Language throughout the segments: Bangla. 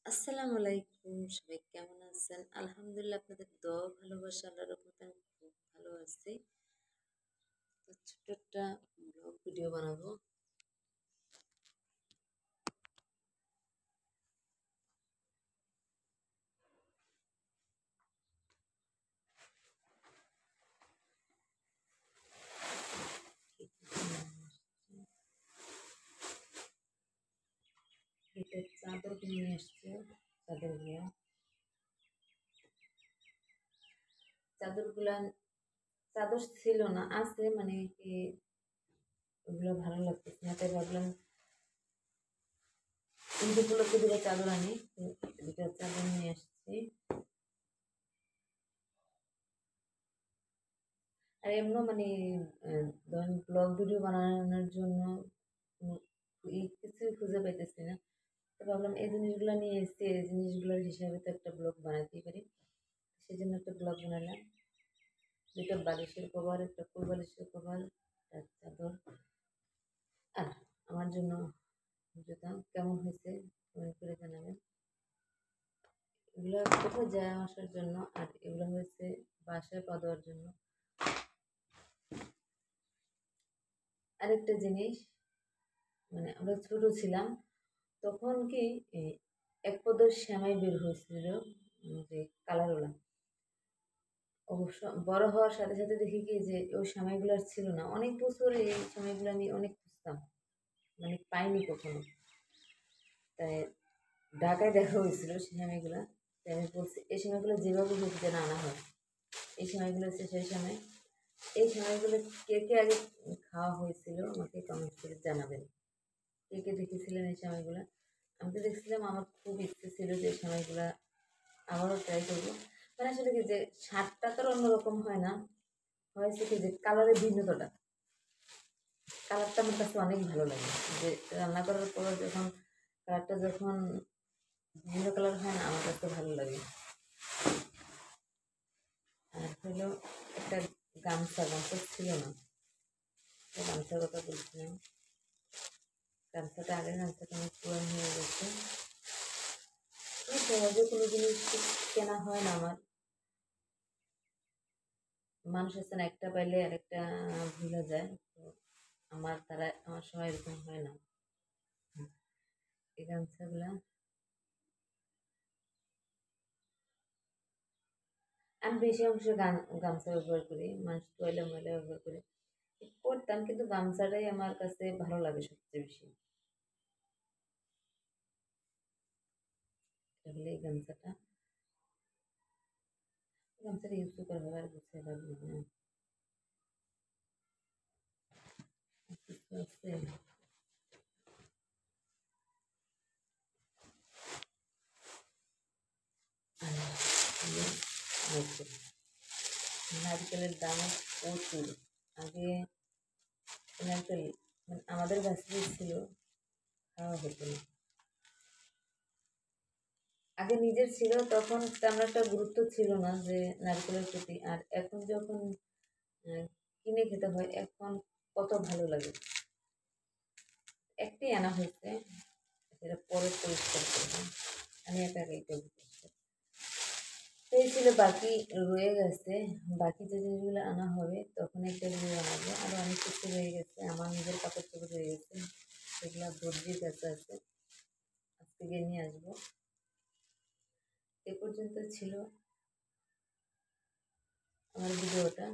আসসালামু আলাইকুম, সবাই কেমন আছেন? আলহামদুলিল্লাহ, আপনাদের দোয়া ভালোবাসা আল্লাহর রহমতে আমি খুব ভালো আছি। তো ছোট্ট একটা ব্লগ ভিডিও বানাবো। এটা চাদর কিনে নিয়ে এসছে। চাদরগুলা চাদর ছিল না, আছে মানে কি ওগুলো ভালো লাগতেছে না, তাই ভাবলাম ঈদ উপলক্ষে দুটো চাদর আনি। তো দুটো চাদর নিয়ে আসছি। আর এমন মানে ধরেন ব্লগ ভিডিও বানানোর জন্য উম কিছুই খুঁজে পাইতেছি না। তো ভাবলাম এই জিনিসগুলো নিয়ে এসেছি, এই জিনিসগুলোর হিসাবে তো একটা ব্লগ বানাতেই পারি। সেজন্য একটা ব্লগ বানালাম। দুটো বালিশের কভার, একটা ফুল বালিশের কভার, একটা চাদর, আর আমার জন্য জুতা। কেমন হয়েছে কমেন্ট করে জানাবেন। এগুলো কোথাও যায় আসার জন্য, আর এগুলো হয়েছে বাসায় পা দেওয়ার জন্য। আরেকটা জিনিস, মানে আমরা ছোট ছিলাম তখন কি এক পদের সেমাই বের হয়েছিল, যে কালারওয়ালা। অবশ্য বড় হওয়ার সাথে সাথে দেখি কি যে ওই সময়গুলো আর ছিল না। অনেক বছর এই সময়গুলো আমি অনেক খুঁজতাম, মানে পাইনি কখনো। তাই ঢাকায় দেখা হয়েছিল সেই সময়গুলো। তাই আমি বলছি এই সময়গুলো যেভাবে হোক যেন আনা হয়। এই সময়গুলো হচ্ছে সেই সময়। এই সময়গুলো কে কে আগে খাওয়া হয়েছিল আমাকে কমেন্ট করে জানাবেন। কে কে দেখেছিলেন এই সময়গুলো? আমি তো দেখছিলাম, আমার খুব ইচ্ছে ছিল যে এই সময়গুলো আবারও ট্রাই করবো। মানে আসলে কি যে স্বাদটা তো অন্যরকম হয় না, হয়েছে কি যে কালারের ভিন্নতাটা, কালারটা আমার কাছে অনেক ভালো লাগে। যে রান্না করার পর যখন কালারটা যখন ভিন্ন কালার হয় না, আমার কাছে ভালো লাগে। আর হলো একটা গামছা, গামছা ছিল না, গামছার কথা বলছিলাম। গামছাটা আগের গামছাটা অনেক পুরান হয়ে গেছে। সহজে কোনো জিনিস কেনা হয় না আমার। মানুষ আছে না, একটা পাইলে আরেকটা ভুলে যায়। তো আমার সময় এরকম হয় না। এই গামছাগুলা আমি বেশি অংশ গামছা ব্যবহার করি, মানুষ পয়লা ময়লা ব্যবহার করি, করতাম, কিন্তু গামছাটাই আমার কাছে ভালো লাগে সবচেয়ে বেশি। তাহলে এই গামছাটা ইউজ করা হবে আর গুছিয়ে রাখবো না। কিছু আছে আর হলো নারকেল। নারকেলের দাম প্রচুর। আগে নারকেল মানে আমাদের গাছে ছিল, খাওয়া হতো না। আগে নিজের ছিল তখন তেমন একটা গুরুত্ব ছিল না যে নারকেলের প্রতি। আর এখন যখন আহ, কিনে খেতে হয়, এখন কত ভালো লাগে। একটাই আনা হয়েছে, সেটা পরে পরিষ্কার করবো। আমি একা একাই করবো পরিষ্কার। সেই ছিল, বাকি রয়ে গেছে। বাকি যে জিনিসগুলো আনা হবে তখন একটা ভিডিও বানাবো। আরো অনেক কিছু রয়ে গেছে, আমার নিজের কাপড় চোপড় রয়ে গেছে, সেগুলো দর্জির কাছে আছে, আজকে গিয়ে নিয়ে আসবো। এ পর্যন্ত ছিল আমার ভিডিওটা।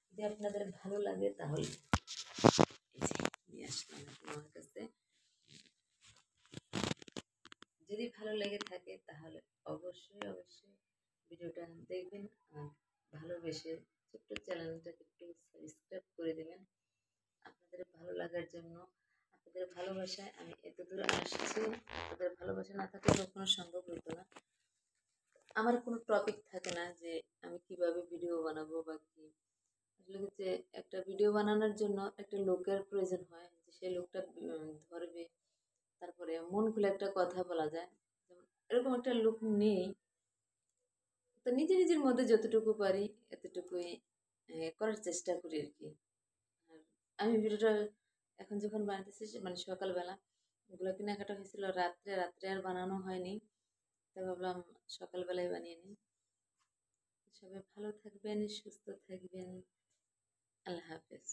যদি আপনাদের ভালো লাগে তাহলে এই যে নিয়ে আসলাম আমার কাছে। যদি ভালো লেগে থাকে তাহলে অবশ্যই অবশ্যই ভিডিওটা দেখবেন, আর ভালোবেসে ছোট্ট চ্যানেলটাকে একটু সাবস্ক্রাইব করে দেবেন। আপনাদের ভালো লাগার জন্য, আপনাদের ভালোবাসায় আমি এত দূর আসছি। আপনাদের ভালোবাসা না থাকলে কখনো সম্ভব হতো না। আমার কোনো টপিক থাকে না যে আমি কিভাবে ভিডিও বানাবো বা কি। আসলে যে একটা ভিডিও বানানোর জন্য একটা লোকের প্রয়োজন হয়, যে সেই লোকটা ধরবে, তারপরে মন খুলে একটা কথা বলা যায়। যেমন এরকম একটা লোক নেই। তো নিজে নিজের মধ্যে যতটুকু পারি এতটুকুই করার চেষ্টা করি আর কি। আর আমি ভিডিওটা এখন যখন বানাতেছি মানে সকালবেলা, এগুলো কেনাকাটা হয়েছিল রাত্রে, রাত্রে আর বানানো হয়নি। তাই ভাবলাম সকালবেলায় বানিয়ে নিই। সবাই ভালো থাকবেন, সুস্থ থাকবেন। আল্লাহ হাফেজ।